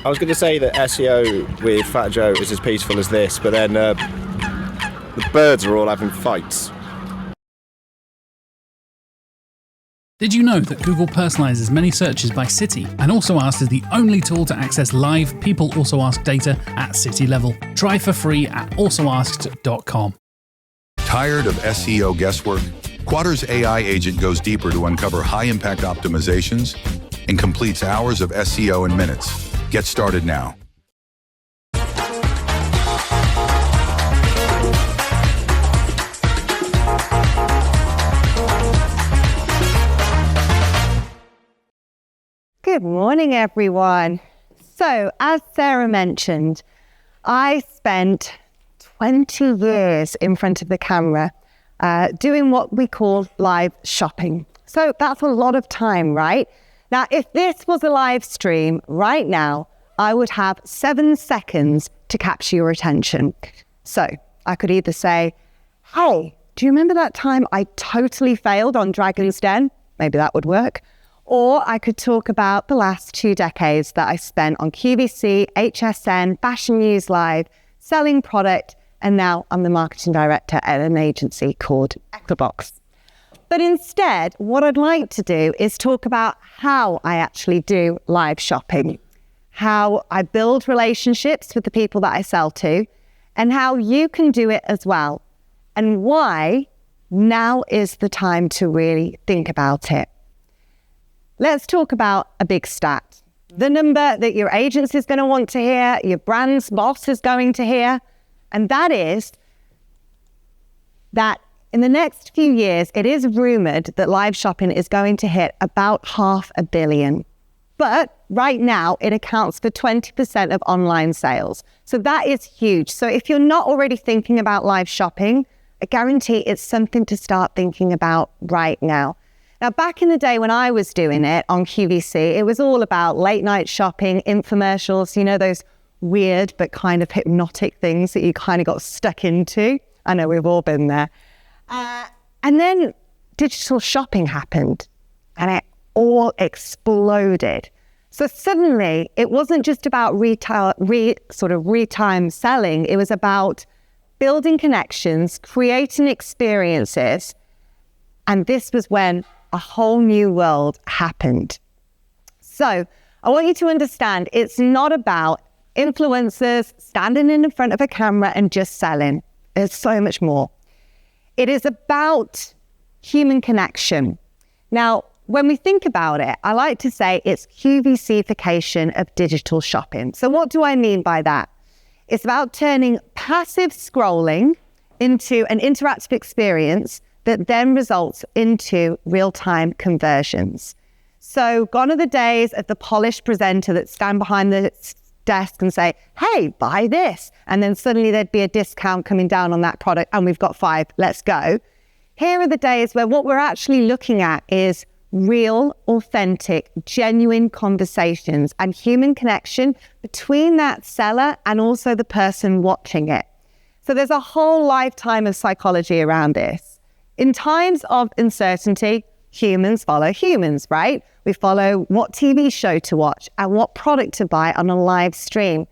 I was going to say that SEO with Fat Joe is as peaceful as this, but then the birds are all having fights. Did you know that Google personalizes many searches by city and Also Asked is the only tool to access live People Also Ask data at city level? Try for free at alsoasked.com. Tired of SEO guesswork? Quadra's AI agent goes deeper to uncover high-impact optimizations and completes hours of SEO in minutes. Get started now. Good morning, everyone. So, as Sarah mentioned, I spent 20 years in front of the camera doing what we call live shopping. So that's a lot of time, right? Now, if this was a live stream right now, I would have 7 seconds to capture your attention. So I could either say, hey, do you remember that time I totally failed on Dragon's Den? Maybe that would work. Or I could talk about the last 2 decades that I spent on QVC, HSN, Fashion News Live, selling product, and now I'm the marketing director at an agency called Equibox. But instead, what I'd like to do is talk about how I actually do live shopping, how I build relationships with the people that I sell to, and how you can do it as well, and why now is the time to really think about it. Let's talk about a big stat. The number that your agency is going to want to hear, your brand's boss is going to hear, and that is that in the next few years, it is rumored that live shopping is going to hit about $500 million. But right now, it accounts for 20% of online sales. So that is huge. So if you're not already thinking about live shopping, I guarantee it's something to start thinking about right now. Now, back in the day when I was doing it on QVC, it was all about late night shopping, infomercials, you know, those weird but kind of hypnotic things that you kind of got stuck into. I know we've all been there. And then digital shopping happened and it all exploded. So suddenly it wasn't just about real-time selling. It was about building connections, creating experiences. And this was when a whole new world happened. So I want you to understand it's not about influencers standing in front of a camera and just selling. There's so much more. It is about human connection. Now, when we think about it, I like to say it's QVC-fication of digital shopping. So what do I mean by that? It's about turning passive scrolling into an interactive experience that then results into real-time conversions. So gone are the days of the polished presenter that stand behind the desk and say, hey, buy this. And then suddenly there'd be a discount coming down on that product and we've got 5, let's go. Here are the days where what we're actually looking at is real, authentic, genuine conversations and human connection between that seller and also the person watching it. So there's a whole lifetime of psychology around this. In times of uncertainty, humans follow humans, right? We follow what TV show to watch and what product to buy on a live stream.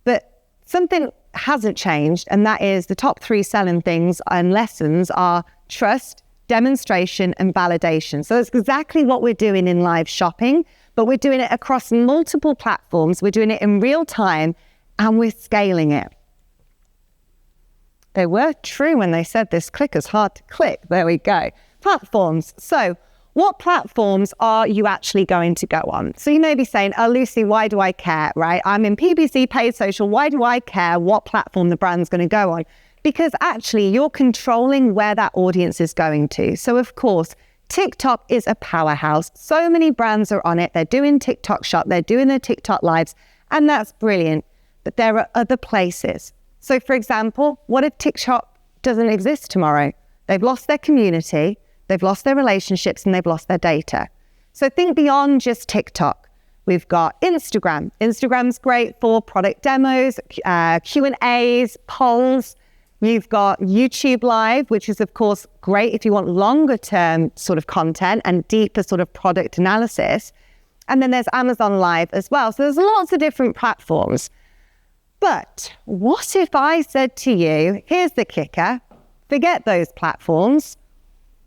But something hasn't changed, and that is the top 3 selling things and lessons are trust, demonstration, and validation. So it's exactly what we're doing in live shopping, but we're doing it across multiple platforms. We're doing it in real time, and we're scaling it. They were true when they said this clicker's hard to click. There we go. Platforms. So what platforms are you actually going to go on? So you may be saying, oh, Lucy, why do I care, right? I'm in PPC paid social. Why do I care what platform the brand's going to go on? Because actually you're controlling where that audience is going to. So of course, TikTok is a powerhouse. So many brands are on it. They're doing TikTok shop. They're doing their TikTok lives. And that's brilliant. But there are other places. So for example, what if TikTok doesn't exist tomorrow? They've lost their community, they've lost their relationships, and they've lost their data. So think beyond just TikTok. We've got Instagram. Instagram's great for product demos, Q&As, polls. You've got YouTube Live, which is of course great if you want longer term sort of content and deeper sort of product analysis. And then there's Amazon Live as well. So there's lots of different platforms. But what if I said to you, here's the kicker, forget those platforms.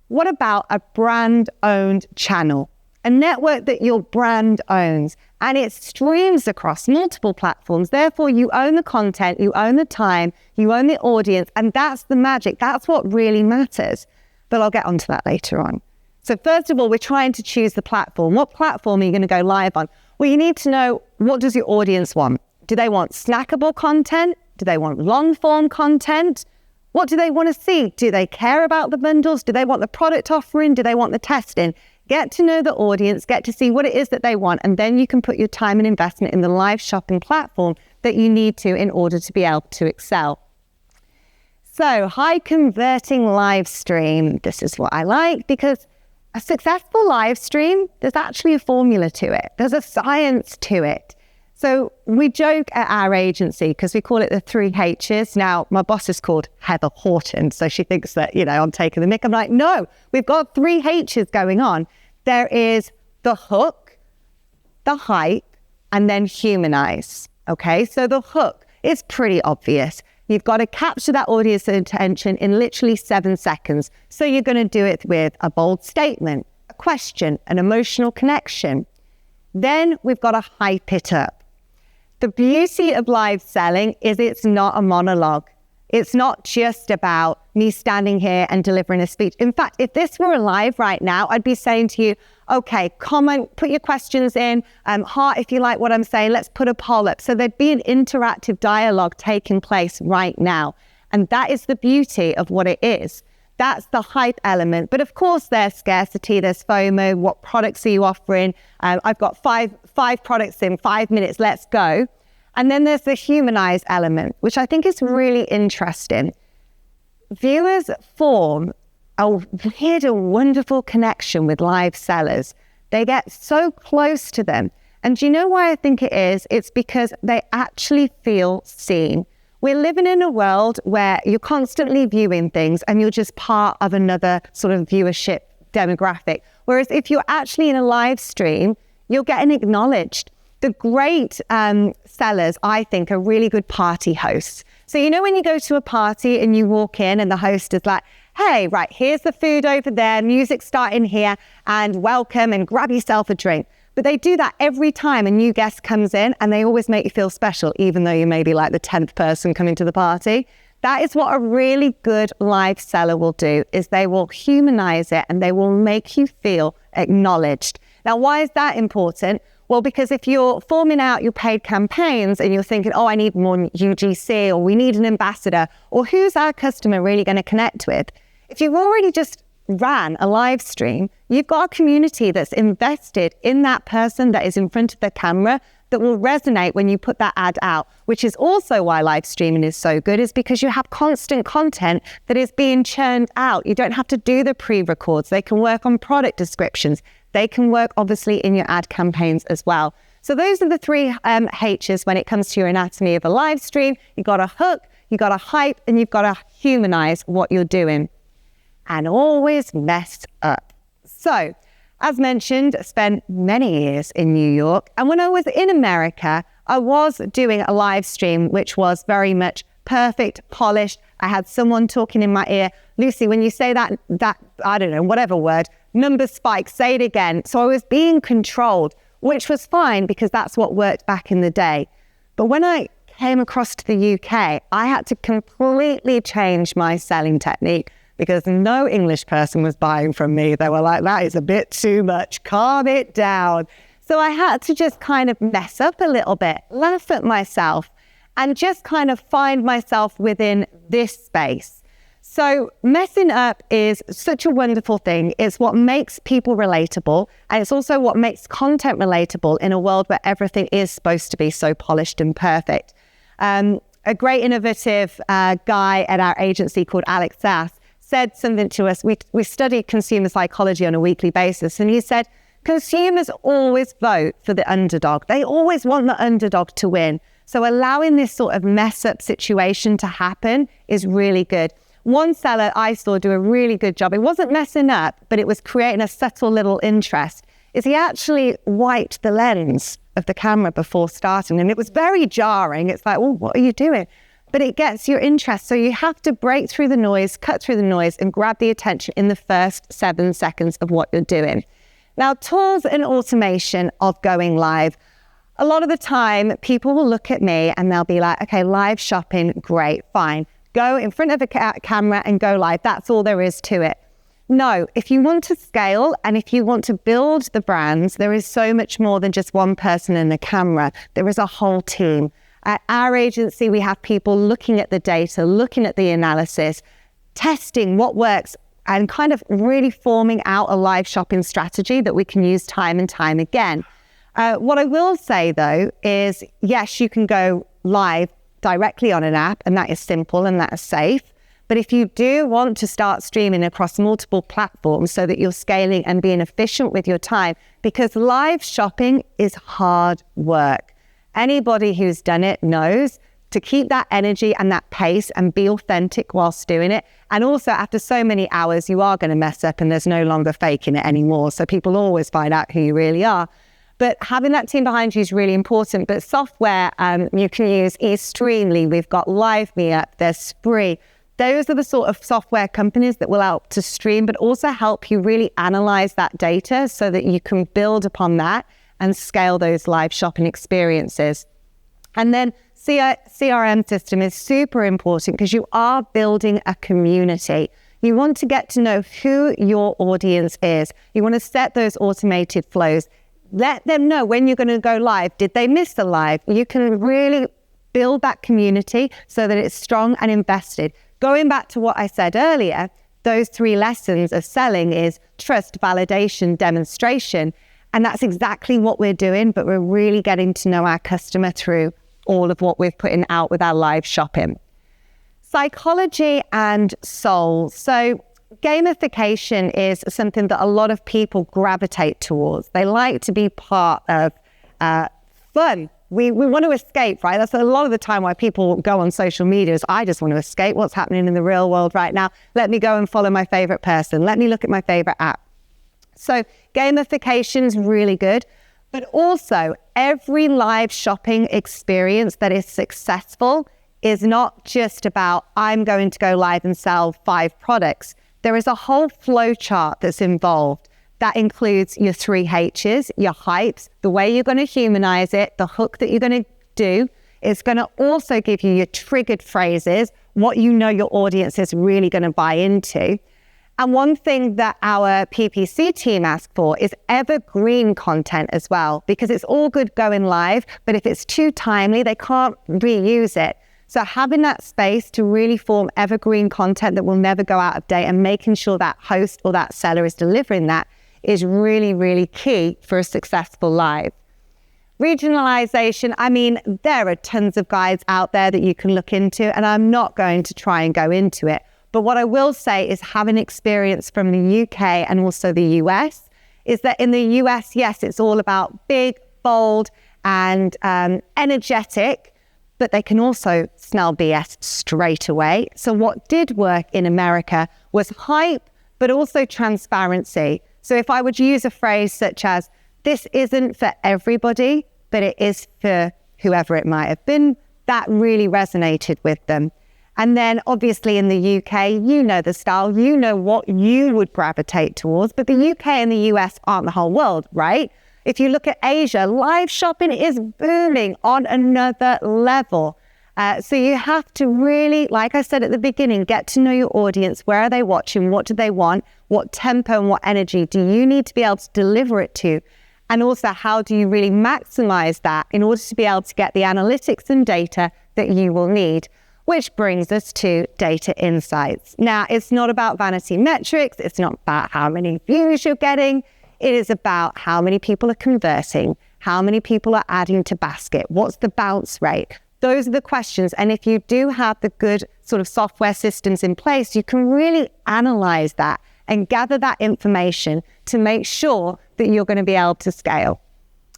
What about a brand-owned channel? A network that your brand owns, and it streams across multiple platforms. Therefore, you own the content, you own the time, you own the audience, and that's the magic. That's what really matters. But I'll get onto that later on. So first of all, we're trying to choose the platform. What platform are you going to go live on? Well, you need to know, what does your audience want? Do they want snackable content? Do they want long-form content? What do they want to see? Do they care about the bundles? Do they want the product offering? Do they want the testing? Get to know the audience, get to see what it is that they want, and then you can put your time and investment in the live shopping platform that you need to in order to be able to excel. So, high converting live stream. This is what I like, because a successful live stream, there's actually a formula to it. There's a science to it. So we joke at our agency because we call it the 3 H's. Now, my boss is called Heather Horton, so she thinks that, I'm taking the mick. I'm like, no, we've got 3 H's going on. There is the hook, the hype, and then humanize. Okay, so the hook is pretty obvious. You've got to capture that audience attention in literally 7 seconds. So you're going to do it with a bold statement, a question, an emotional connection. Then we've got to hype it up. The beauty of live selling is it's not a monologue. It's not just about me standing here and delivering a speech. In fact, if this were live right now, I'd be saying to you, okay, comment, put your questions in, heart if you like what I'm saying, let's put a poll up. So there'd be an interactive dialogue taking place right now. And that is the beauty of what it is. That's the hype element. But of course, there's scarcity, there's FOMO. What products are you offering? I've got five products in 5 minutes, let's go. And then there's the humanized element, which I think is really interesting. Viewers form a weird and wonderful connection with live sellers. They get so close to them. And do you know why I think it is? It's because they actually feel seen. We're living in a world where you're constantly viewing things and you're just part of another sort of viewership demographic. Whereas if you're actually in a live stream, you're getting acknowledged. The great sellers, I think, are really good party hosts. So when you go to a party and you walk in and the host is like, hey, right, here's the food over there, music's starting here, and welcome, and grab yourself a drink. But they do that every time a new guest comes in, and they always make you feel special, even though you may be like the 10th person coming to the party. That is what a really good live seller will do, is they will humanize it and they will make you feel acknowledged. Now, why is that important? Well, because if you're forming out your paid campaigns and you're thinking, oh, I need more UGC, or we need an ambassador, or who's our customer really going to connect with? If you've already just ran a live stream, you've got a community that's invested in that person that is in front of the camera that will resonate when you put that ad out, which is also why live streaming is so good, is because you have constant content that is being churned out. You don't have to do the pre-records. They can work on product descriptions. They can work obviously in your ad campaigns as well. So those are the 3 H's when it comes to your anatomy of a live stream. You've got to hook, you've got to hype, and you've got to humanize what you're doing. And always mess up. So, as mentioned, I spent many years in New York. And when I was in America, I was doing a live stream, which was very much perfect, polished. I had someone talking in my ear, Lucy, when you say that, I don't know, whatever word, number spike, say it again. So I was being controlled, which was fine because that's what worked back in the day. But when I came across to the UK, I had to completely change my selling technique because no English person was buying from me. They were like, that is a bit too much, calm it down. So I had to just kind of mess up a little bit, laugh at myself, and just kind of find myself within this space. So messing up is such a wonderful thing. It's what makes people relatable. And it's also what makes content relatable in a world where everything is supposed to be so polished and perfect. A great innovative guy at our agency called Alex Sass said something to us. We study consumer psychology on a weekly basis. And he said, consumers always vote for the underdog. They always want the underdog to win. So allowing this sort of mess up situation to happen is really good. One seller I saw do a really good job. It wasn't messing up, but it was creating a subtle little interest. is he actually wiped the lens of the camera before starting. And it was very jarring. It's like, well, what are you doing? But it gets your interest. So you have to break through the noise, cut through the noise, and grab the attention in the first 7 seconds of what you're doing. Now, tools and automation of going live. A lot of the time, people will look at me and they'll be like, okay, live shopping, great, fine. Go in front of a camera and go live. That's all there is to it. No, if you want to scale and if you want to build the brands, there is so much more than just one person and a camera. There is a whole team. At our agency, we have people looking at the data, looking at the analysis, testing what works, and kind of really forming out a live shopping strategy that we can use time and time again. What I will say, though, is yes, you can go live directly on an app, and that is simple and that is safe. But if you do want to start streaming across multiple platforms so that you're scaling and being efficient with your time, because live shopping is hard work. Anybody who's done it knows to keep that energy and that pace and be authentic whilst doing it. And also after so many hours, you are going to mess up and there's no longer faking it anymore. So people always find out who you really are. But having that team behind you is really important. But software, you can use Streamline. We've got LiveMeUp, there's Spree. Those are the sort of software companies that will help to stream, but also help you really analyze that data so that you can build upon that and scale those live shopping experiences. And then CRM system is super important because you are building a community. You want to get to know who your audience is. You want to set those automated flows. Let them know when you're going to go live. Did they miss the live? You can really build that community so that it's strong and invested. Going back to what I said earlier, those 3 lessons of selling is trust, validation, demonstration. And that's exactly what we're doing, but we're really getting to know our customer through all of what we're putting out with our live shopping. Psychology and soul. So gamification is something that a lot of people gravitate towards. They like to be part of fun. We want to escape, right? That's a lot of the time why people go on social media is, I just want to escape what's happening in the real world right now. Let me go and follow my favorite person. Let me look at my favorite app. So gamification is really good. But also, every live shopping experience that is successful is not just about, I'm going to go live and sell 5 products. There is a whole flow chart that's involved. That includes your 3 H's, your hypes, the way you're going to humanize it, the hook that you're going to do. It's going to also give you your triggered phrases, what you know your audience is really going to buy into. And one thing that our PPC team asks for is evergreen content as well, because it's all good going live, but if it's too timely, they can't reuse it. So having that space to really form evergreen content that will never go out of date and making sure that host or that seller is delivering that is really, really key for a successful live. Regionalization, I mean, there are tons of guides out there that you can look into, and I'm not going to try and go into it. But what I will say is having experience from the UK and also the US is that in the US, yes, it's all about big, bold, and energetic, but they can also smell BS straight away. So what did work in America was hype, but also transparency. So if I would use a phrase such as, this isn't for everybody, but it is for whoever it might have been, that really resonated with them. And then obviously in the UK, you know the style, you know what you would gravitate towards, but the UK and the US aren't the whole world, right? If you look at Asia, live shopping is booming on another level. So you have to really, like I said at the beginning, get to know your audience. Where are they watching? What do they want? What tempo and what energy do you need to be able to deliver it to? And also, how do you really maximize that in order to be able to get the analytics and data that you will need? Which brings us to data insights. Now, it's not about vanity metrics. It's not about how many views you're getting. It is about how many people are converting, how many people are adding to basket, what's the bounce rate? Those are the questions. And if you do have the good sort of software systems in place, you can really analyze that and gather that information to make sure that you're going to be able to scale.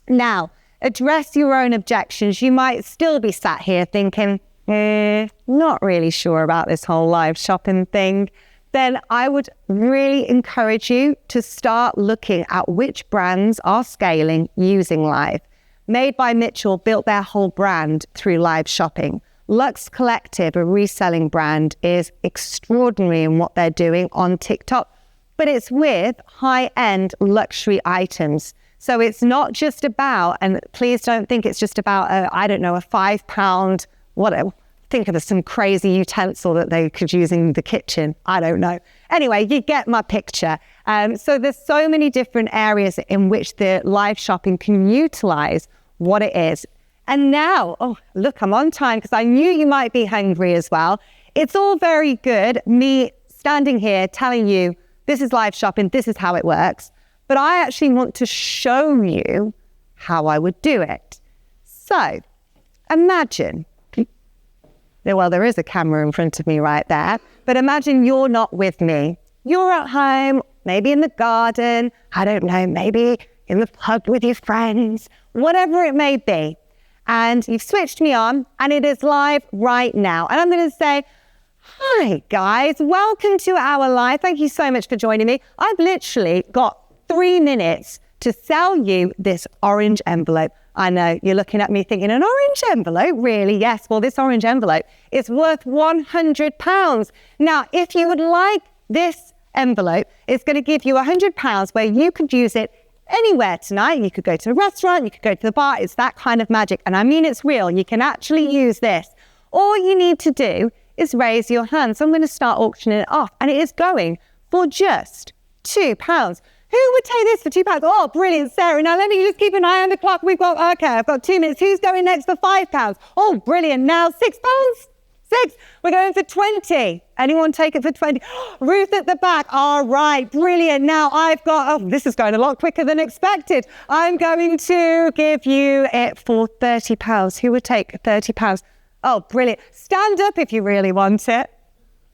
Now, address your own objections. You might still be sat here thinking, not really sure about this whole live shopping thing. then I would really encourage you to start looking at which brands are scaling using live. Made by Mitchell built their whole brand through live shopping. Luxe Collective, a reselling brand, is extraordinary in what they're doing on TikTok, but it's with high-end luxury items. So it's not just about, and please don't think it's just about, a £5, whatever. Think of some crazy utensil that they could use in the kitchen. I don't know. Anyway, you get my picture. So there's so many different areas in which the live shopping can utilize what it is. And now, oh, look, I'm on time because I knew you might be hungry as well. It's all very good, me standing here telling you this is live shopping, this is how it works. But I actually want to show you how I would do it. So imagine, well, there is a camera in front of me right there, but imagine you're not with me. You're at home, maybe in the garden, I don't know, maybe in the pub with your friends, whatever it may be. And you've switched me on and it is live right now. And I'm going to say, hi guys, welcome to our live. Thank you so much for joining me. I've literally got 3 minutes to sell you this orange envelope. I know you're looking at me thinking, an orange envelope? Really? Yes. Well, this orange envelope is worth £100. Now, if you would like this envelope, it's going to give you £100 where you could use it anywhere tonight. You could go to a restaurant, you could go to the bar. It's that kind of magic. And I mean, it's real. You can actually use this. All you need to do is raise your hand. So I'm going to start auctioning it off. And it is going for just £2. Who would take this for £2? Oh, brilliant, Sarah. Now, let me just keep an eye on the clock. I've got 2 minutes. Who's going next for £5? Oh, brilliant. Now, £6? 6. We're going for 20. Anyone take it for 20? Ruth at the back. All right, brilliant. Now, I've got, this is going a lot quicker than expected. I'm going to give you it for £30. Who would take £30? Oh, brilliant. Stand up if you really want it.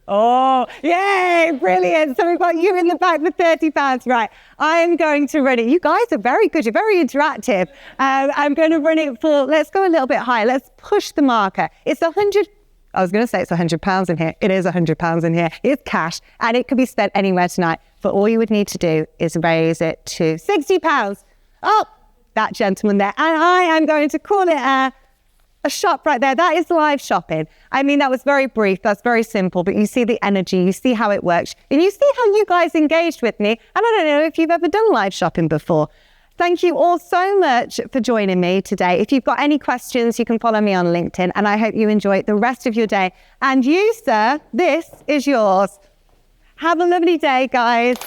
Oh, yay, brilliant. So we've got you in the back for £30. Right, I'm going to run it. You guys are very good. You're very interactive. I'm going to run it for, let's go a little bit higher. Let's push the marker. It's I was going to say it's £100 in here. It is £100 in here. It's cash and it could be spent anywhere tonight. But all you would need to do is raise it to £60. Oh, that gentleman there. And I am going to call it a shop right there. That is live shopping. I mean, that was very brief. That's very simple, but you see the energy, you see how it works, and you see how you guys engaged with me. And I don't know if you've ever done live shopping before. Thank you all so much for joining me today. If you've got any questions, you can follow me on LinkedIn, and I hope you enjoy the rest of your day. And you, sir, this is yours. Have a lovely day, guys.